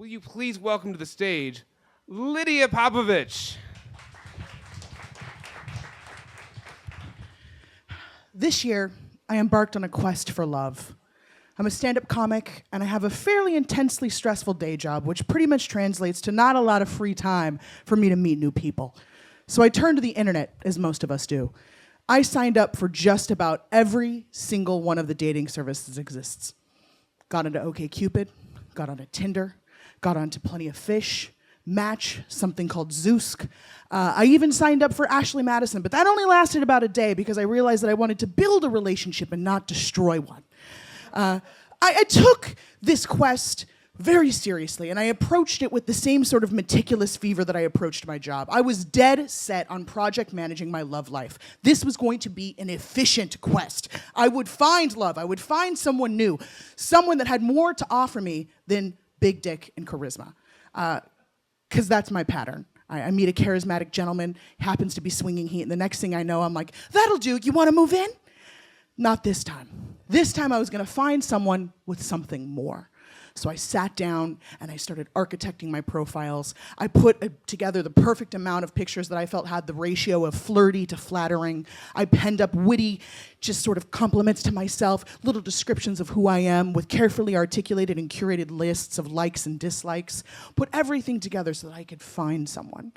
will you please welcome to the stage Lydia Popovich? This year, I embarked on a quest for love. I'm a stand-up comic, and I have a fairly intensely stressful day job, which pretty much translates to not a lot of free time for me to meet new people. So I turned to the internet, as most of us do. I signed up for just about every single one of the dating services that exists. Got into OkCupid, got onto Tinder, got onto Plenty of Fish, Match, something called Zoosk. I even signed up for Ashley Madison, but that only lasted about a day because I realized that I wanted to build a relationship and not destroy one. I took this quest very seriously, and I approached it with the same sort of meticulous fever that I approached my job. I was dead set on project managing my love life. This was going to be an efficient quest. I would find love. I would find someone new, someone that had more to offer me than big dick and charisma. Because that's my pattern. I meet a charismatic gentleman, happens to be swinging heat, and the next thing I know, I'm like, that'll do, you want to move in? Not this time. This time I was going to find someone with something more. So I sat down and I started architecting my profiles. I put together the perfect amount of pictures that I felt had the ratio of flirty to flattering. I penned up witty, just sort of compliments to myself, little descriptions of who I am with carefully articulated and curated lists of likes and dislikes. Put everything together so that I could find someone.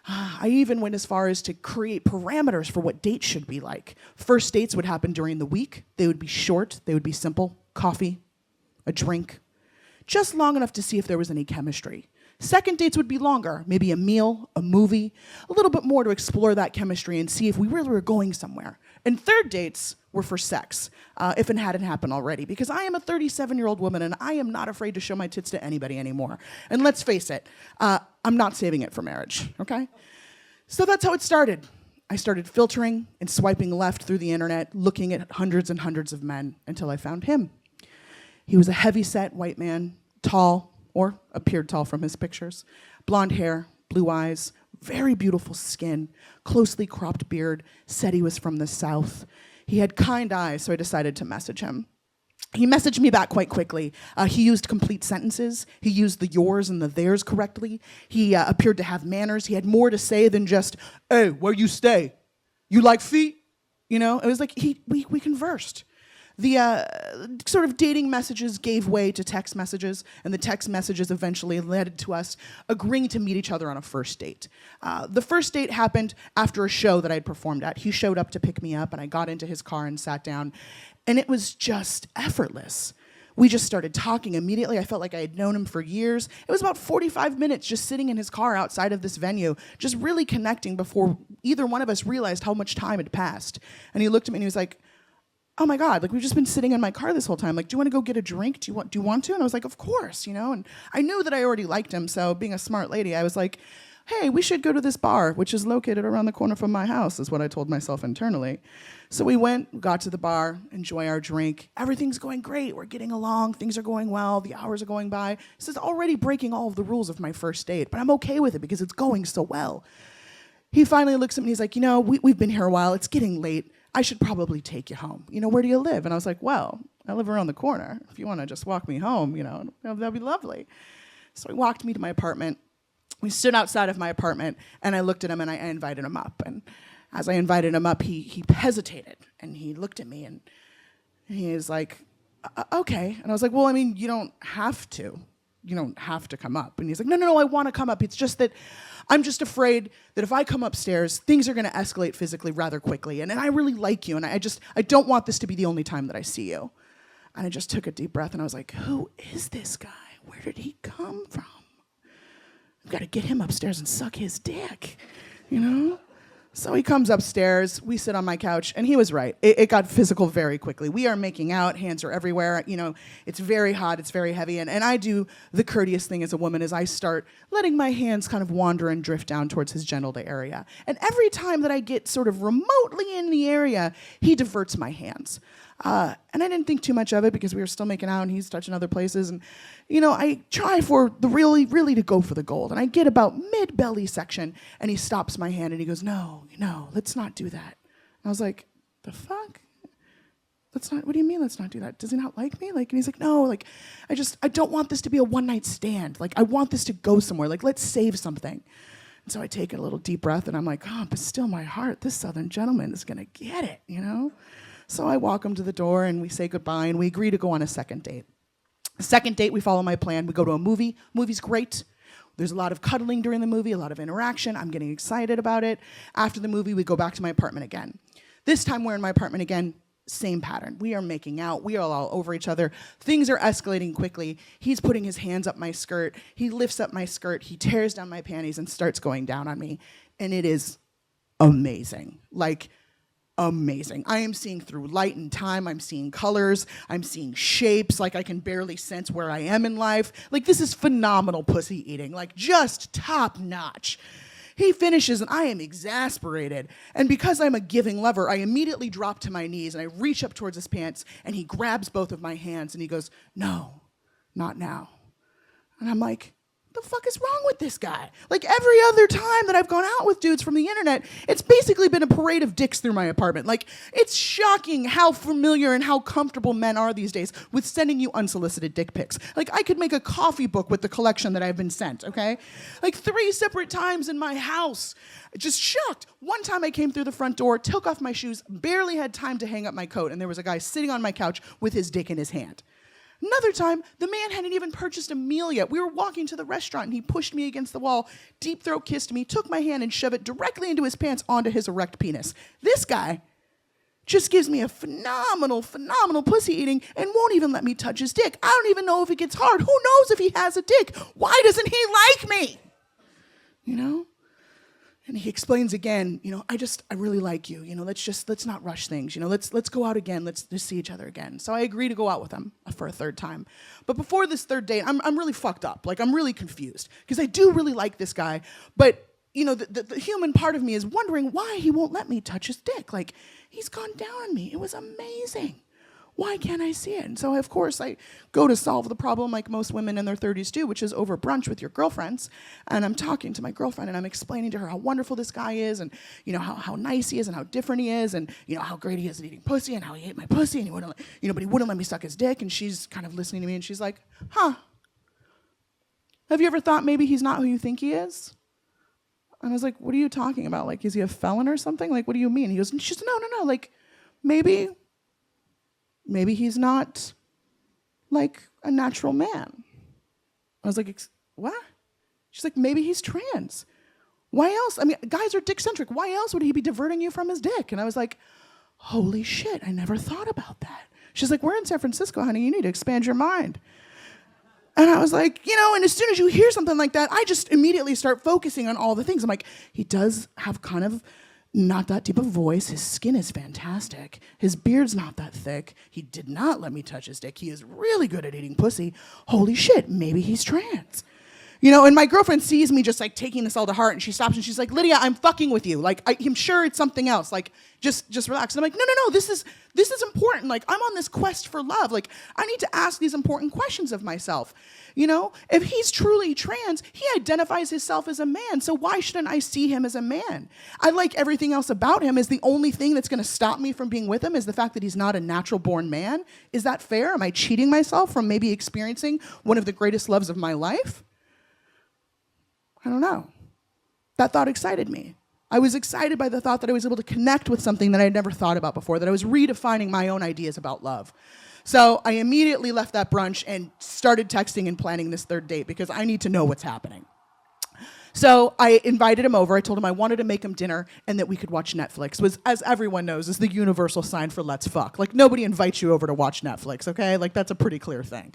I even went as far as to create parameters for what dates should be like. First dates would happen during the week. They would be short, they would be simple, coffee, a drink, just long enough to see if there was any chemistry. Second dates would be longer, maybe a meal, a movie, a little bit more to explore that chemistry and see if we really were going somewhere. And third dates were for sex, if it hadn't happened already, because I am a 37-year-old woman and I am not afraid to show my tits to anybody anymore. And let's face it, I'm not saving it for marriage, okay? So that's how it started. I started filtering and swiping left through the internet, looking at hundreds and hundreds of men until I found him. He was a heavy-set white man, tall, or appeared tall from his pictures, blonde hair, blue eyes, very beautiful skin, closely cropped beard, said he was from the South. He had kind eyes, so I decided to message him. He messaged me back quite quickly. He used complete sentences. He used the yours and the theirs correctly. He appeared to have manners. He had more to say than just, hey, where you stay? You like feet? You know, it was like we conversed. The sort of dating messages gave way to text messages, and the text messages eventually led to us agreeing to meet each other on a first date. The first date happened after a show that I'd performed at. He showed up to pick me up, and I got into his car and sat down, and it was just effortless. We just started talking immediately. I felt like I had known him for years. It was about 45 minutes just sitting in his car outside of this venue, just really connecting before either one of us realized how much time had passed. And he looked at me and he was like, oh my God, like we've just been sitting in my car this whole time. Like, do you want to go get a drink? Do you want to? And I was like, of course, you know? And I knew that I already liked him, so being a smart lady, I was like, hey, we should go to this bar, which is located around the corner from my house, is what I told myself internally. So we went, got to the bar, enjoy our drink. Everything's going great. We're getting along. Things are going well. The hours are going by. This is already breaking all of the rules of my first date, but I'm okay with it because it's going so well. He finally looks at me and he's like, you know, we've been here a while. It's getting late. I should probably take you home. You know, where do you live? And I was like, well, I live around the corner. If you want to just walk me home, you know, that'd be lovely. So he walked me to my apartment. We stood outside of my apartment, and I looked at him, and I invited him up. And as I invited him up, he hesitated, and he looked at me, and he was like, okay. And I was like, well, I mean, you don't have to. You don't have to come up. And he's like, no, I want to come up. It's just that I'm just afraid that if I come upstairs, things are going to escalate physically rather quickly. And I really like you, and I don't want this to be the only time that I see you. And I just took a deep breath, and I was like, who is this guy? Where did he come from? I've got to get him upstairs and suck his dick, you know? So he comes upstairs, we sit on my couch, and he was right. It got physical very quickly. We are making out, hands are everywhere, you know, it's very hot, it's very heavy, and I do the courteous thing as a woman is I start letting my hands kind of wander and drift down towards his genital area. And every time that I get sort of remotely in the area, he diverts my hands. And I didn't think too much of it because we were still making out and he's touching other places. And, you know, I try for the really to go for the gold. And I get about mid-belly section and he stops my hand and he goes, no, let's not do that. And I was like, the fuck? let's not, what do you mean let's not do that? Does he not like me? Like, and he's like, no, like, I don't want this to be a one-night stand. Like, I want this to go somewhere. Like, let's save something. And so I take a little deep breath, and I'm like, oh, but still my heart, this Southern gentleman is going to get it, you know? So I walk him to the door, and we say goodbye, and we agree to go on a second date. Second date, we follow my plan. We go to a movie. Movie's great. There's a lot of cuddling during the movie, a lot of interaction. I'm getting excited about it. After the movie, we go back to my apartment again. This time, we're in my apartment again. Same pattern. We are making out. We are all over each other. Things are escalating quickly. He's putting his hands up my skirt. He lifts up my skirt. He tears down my panties and starts going down on me. And it is amazing. Like, amazing. I am seeing through light and time. I'm seeing colors. I'm seeing shapes. Like, I can barely sense where I am in life. Like, this is phenomenal pussy eating. Like, just top notch. He finishes, and I am exasperated. And because I'm a giving lover, I immediately drop to my knees, and I reach up towards his pants, and he grabs both of my hands, and he goes, no, not now. And I'm like, what the fuck is wrong with this guy? Like, every other time that I've gone out with dudes from the internet, it's basically been a parade of dicks through my apartment. Like, it's shocking how familiar and how comfortable men are these days with sending you unsolicited dick pics. Like, I could make a coffee book with the collection that I've been sent, okay? Like, 3 separate times in my house. Just shocked. One time I came through the front door, took off my shoes, barely had time to hang up my coat, and there was a guy sitting on my couch with his dick in his hand. Another time, the man hadn't even purchased a meal yet. We were walking to the restaurant, and he pushed me against the wall, deep throat kissed me, took my hand and shoved it directly into his pants onto his erect penis. This guy just gives me a phenomenal pussy eating and won't even let me touch his dick. I don't even know if it gets hard. Who knows if he has a dick? Why doesn't he like me? You know? And he explains again, you know, I really like you. You know, let's not rush things. You know, let's go out again. Let's just see each other again. So I agree to go out with him for a third time. But before this third date, I'm really fucked up. Like, I'm really confused because I do really like this guy. But, you know, the human part of me is wondering why he won't let me touch his dick. Like, he's gone down on me. It was amazing. Why can't I see it? And so, of course, I go to solve the problem like most women in their 30s do, which is over brunch with your girlfriends. And I'm talking to my girlfriend, and I'm explaining to her how wonderful this guy is, and, you know, how nice he is, and how different he is, and, you know, how great he is at eating pussy, and how he ate my pussy, and he wouldn't, you know, but he wouldn't let me suck his dick. And she's kind of listening to me, and she's like, huh, have you ever thought maybe he's not who you think he is? And I was like, what are you talking about? Like, is he a felon or something? Like, what do you mean? He goes, she's no, like, maybe he's not, like, a natural man. I was like, what? She's like, maybe he's trans. Why else? I mean, guys are dick-centric. Why else would he be diverting you from his dick? And I was like, holy shit, I never thought about that. She's like, we're in San Francisco, honey. You need to expand your mind. And I was like, you know, and as soon as you hear something like that, I just immediately start focusing on all the things. I'm like, he does have kind of not that deep of voice. His skin is fantastic. His beard's not that thick. He did not let me touch his dick. He is really good at eating pussy. Holy shit, maybe he's trans. You know, and my girlfriend sees me just like taking this all to heart, and she stops and she's like, Lydia, I'm fucking with you. Like, I'm sure it's something else. Like, just relax. And I'm like, no, this is important. Like, I'm on this quest for love. Like, I need to ask these important questions of myself. You know, if he's truly trans, he identifies himself as a man. So why shouldn't I see him as a man? I like everything else about him. Is the only thing that's going to stop me from being with him is the fact that he's not a natural born man? Is that fair? Am I cheating myself from maybe experiencing one of the greatest loves of my life? I don't know. That thought excited me. I was excited by the thought that I was able to connect with something that I had never thought about before, that I was redefining my own ideas about love. So I immediately left that brunch and started texting and planning this third date because I need to know what's happening. So I invited him over. I told him I wanted to make him dinner and that we could watch Netflix, which, as everyone knows, is the universal sign for let's fuck. Like, nobody invites you over to watch Netflix, okay? Like, that's a pretty clear thing.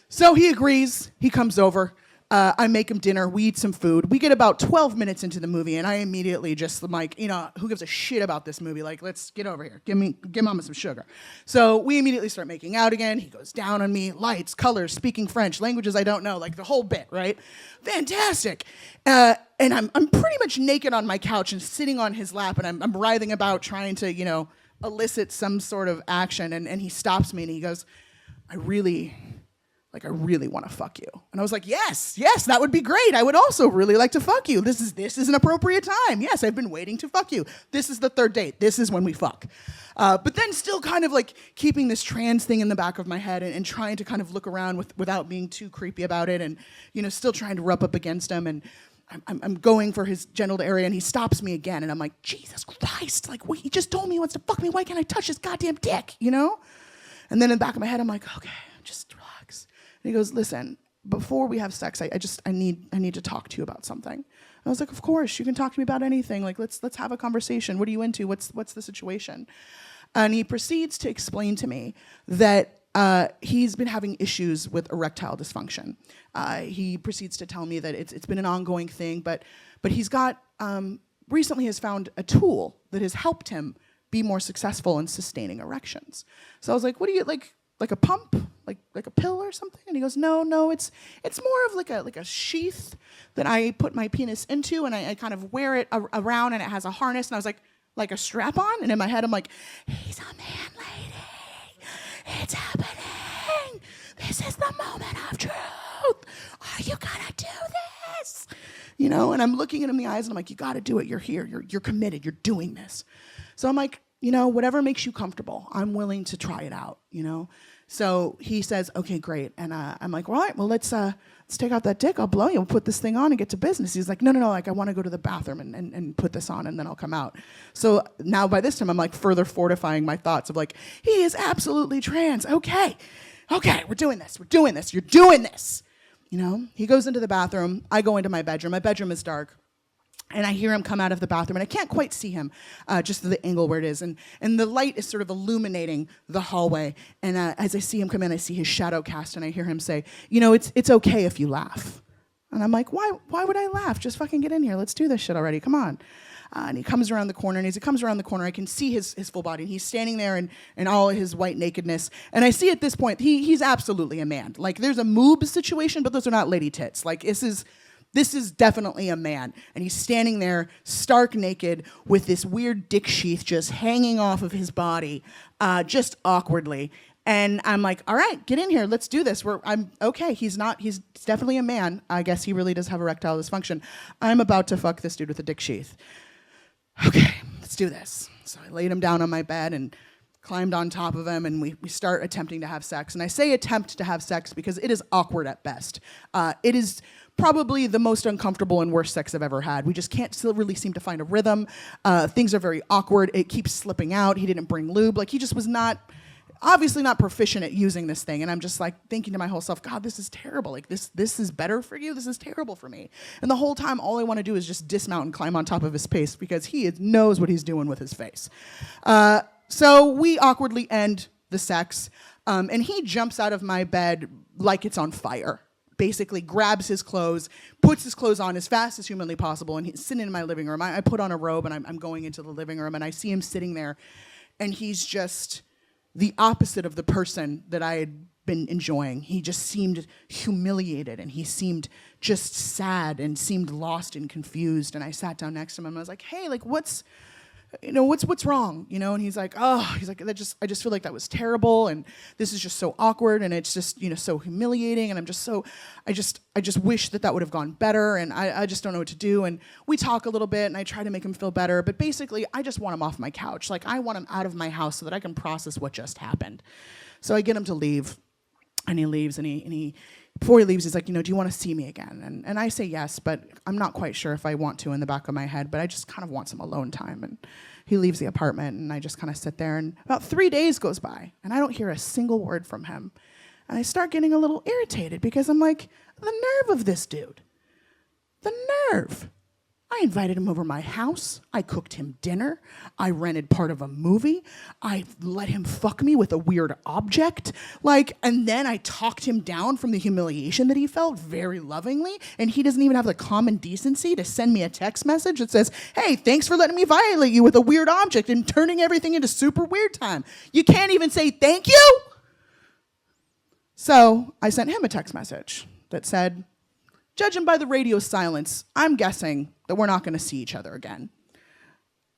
So he agrees. He comes over. I make him dinner. We eat some food. We get about 12 minutes into the movie, and I immediately just am like, you know, who gives a shit about this movie? Like, let's get over here. Give mama some sugar. So we immediately start making out again. He goes down on me. Lights, colors, speaking French, languages I don't know, like the whole bit, right? Fantastic. And I'm pretty much naked on my couch and sitting on his lap, and I'm writhing about trying to, you know, elicit some sort of action. And he stops me, and he goes, I really Like, I really want to fuck you. And I was like, yes, that would be great. I would also really like to fuck you. This is an appropriate time. Yes, I've been waiting to fuck you. This is the third date. This is when we fuck. But then still kind of like keeping this trans thing in the back of my head and trying to kind of look around without being too creepy about it, and, you know, still trying to rub up against him. And I'm going for his genital area, and he stops me again. And I'm like, Jesus Christ, like, he just told me he wants to fuck me. Why can't I touch his goddamn dick, you know? And then in the back of my head, I'm like, okay, just relax. And he goes, listen, before we have sex, I need to talk to you about something. And I was like, of course, you can talk to me about anything. Like, let's have a conversation. What are you into? What's the situation? And he proceeds to explain to me that he's been having issues with erectile dysfunction. He proceeds to tell me that it's been an ongoing thing, but he's got recently has found a tool that has helped him be more successful in sustaining erections. So I was like, what do you like a pump, like a pill or something? And he goes, no, it's more of like a sheath that I put my penis into, and I kind of wear it around, and it has a harness. And I was like a strap on, and in my head I'm like, he's a man, lady. It's happening. This is the moment of truth. Are you gonna do this? You know, and I'm looking at him in the eyes, and I'm like, you gotta do it. You're here. You're committed. You're doing this. So I'm like, you know, whatever makes you comfortable, I'm willing to try it out, you know? So he says, okay, great. And I'm like, all right, well, let's take out that dick. I'll blow you. We'll put this thing on and get to business. He's like, no, like, I want to go to the bathroom and put this on, and then I'll come out. So now by this time, I'm like further fortifying my thoughts of like, he is absolutely trans. Okay, we're doing this. You're doing this. You know, he goes into the bathroom. I go into my bedroom. My bedroom is dark. And I hear him come out of the bathroom, and I can't quite see him, just the angle where it is. And the light is sort of illuminating the hallway. And as I see him come in, I see his shadow cast, and I hear him say, you know, it's okay if you laugh. And I'm like, why would I laugh? Just fucking get in here. Let's do this shit already. Come on. And he comes around the corner, and as he comes around the corner, I can see his full body, and he's standing there in all his white nakedness. And I see at this point, he's absolutely a man. Like, there's a moob situation, but those are not lady tits. Like, this is definitely a man. And he's standing there stark naked with this weird dick sheath just hanging off of his body, just awkwardly. And I'm like, all right, get in here. Let's do this. I'm okay. He's definitely a man. I guess he really does have erectile dysfunction. I'm about to fuck this dude with a dick sheath. Okay, let's do this. So I laid him down on my bed and climbed on top of him, and we start attempting to have sex. And I say attempt to have sex because it is awkward at best. It is probably the most uncomfortable and worst sex I've ever had. We just can't still really seem to find a rhythm. Things are very awkward. It keeps slipping out. He didn't bring lube. Like, he just was obviously not proficient at using this thing. And I'm just like thinking to my whole self, God, this is terrible. Like, this is better for you. This is terrible for me. And the whole time, all I want to do is just dismount and climb on top of his face because he knows what he's doing with his face. So we awkwardly end the sex. And he jumps out of my bed like it's on fire. Basically grabs his clothes, puts his clothes on as fast as humanly possible, and he's sitting in my living room. I put on a robe, and I'm going into the living room, and I see him sitting there, and he's just the opposite of the person that I had been enjoying. He just seemed humiliated, and he seemed just sad and seemed lost and confused. And I sat down next to him, and I was like, hey, like, what's wrong? You know? And he's like, I just feel like that was terrible, and this is just so awkward, and it's just, you know, so humiliating, and I just wish that would have gone better, and I just don't know what to do. And we talk a little bit, and I try to make him feel better, but basically I just want him off my couch. Like, I want him out of my house so that I can process what just happened. So I get him to leave, and he leaves, and he before he leaves, he's like, you know, do you want to see me again? And I say yes, but I'm not quite sure if I want to in the back of my head, but I just kind of want some alone time. And he leaves the apartment, and I just kind of sit there, and about 3 days goes by, and I don't hear a single word from him. And I start getting a little irritated because I'm like, the nerve of this dude. The nerve. I invited him over my house. I cooked him dinner. I rented part of a movie. I let him fuck me with a weird object. And then I talked him down from the humiliation that he felt very lovingly. And he doesn't even have the common decency to send me a text message that says, hey, thanks for letting me violate you with a weird object and turning everything into super weird time. You can't even say thank you? So I sent him a text message that said, judging by the radio silence, I'm guessing that we're not going to see each other again.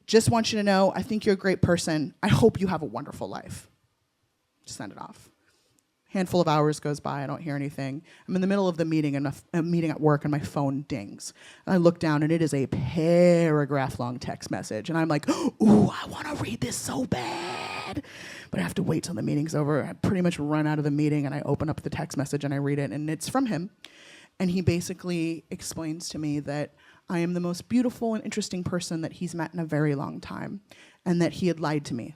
Just want you to know, I think you're a great person. I hope you have a wonderful life. Just send it off. Handful of hours goes by, I don't hear anything. I'm in the middle of the meeting, and a meeting at work, and my phone dings. And I look down, and it is a paragraph-long text message. And I'm like, ooh, I want to read this so bad. But I have to wait till the meeting's over. I pretty much run out of the meeting, and I open up the text message, and I read it, and it's from him. And he basically explains to me that I am the most beautiful and interesting person that he's met in a very long time, and that he had lied to me.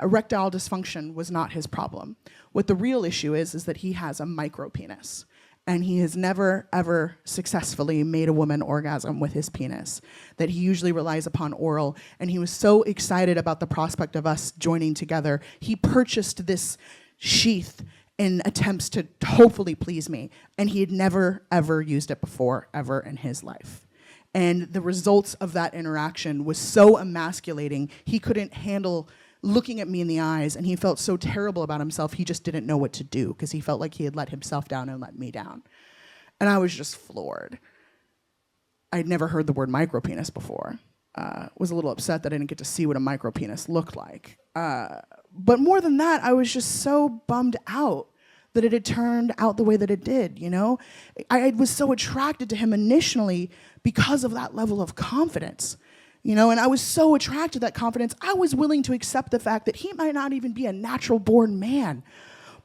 Erectile dysfunction was not his problem. What the real issue is that he has a micro penis, and he has never, ever successfully made a woman orgasm with his penis, that he usually relies upon oral, and he was so excited about the prospect of us joining together, he purchased this sheath in attempts to hopefully please me, and he had never, ever used it before, ever in his life. And the results of that interaction was so emasculating, he couldn't handle looking at me in the eyes, and he felt so terrible about himself, he just didn't know what to do, because he felt like he had let himself down and let me down. And I was just floored. I'd never heard the word micropenis before. Was a little upset that I didn't get to see what a micropenis looked like. But more than that, I was just so bummed out that it had turned out the way that it did, you know? I was so attracted to him initially because of that level of confidence. You know, and I was so attracted to that confidence, I was willing to accept the fact that he might not even be a natural-born man.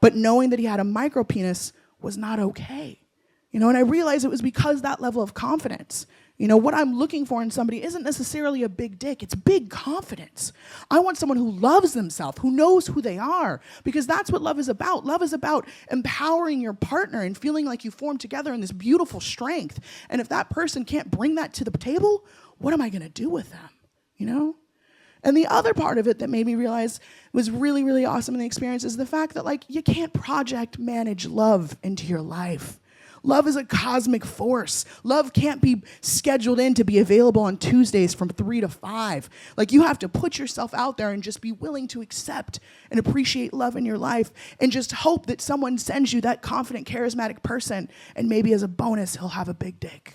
But knowing that he had a micropenis was not okay. You know, and I realized it was because that level of confidence. You know, what I'm looking for in somebody isn't necessarily a big dick, it's big confidence. I want someone who loves themselves, who knows who they are, because that's what love is about. Love is about empowering your partner and feeling like you form together in this beautiful strength. And if that person can't bring that to the table, what am I going to do with them, you know? And the other part of it that made me realize was really, really awesome in the experience is the fact that, like, you can't project manage love into your life. Love is a cosmic force. Love can't be scheduled in to be available on Tuesdays from 3 to 5. Like, you have to put yourself out there and just be willing to accept and appreciate love in your life and just hope that someone sends you that confident, charismatic person, and maybe as a bonus, he'll have a big dick.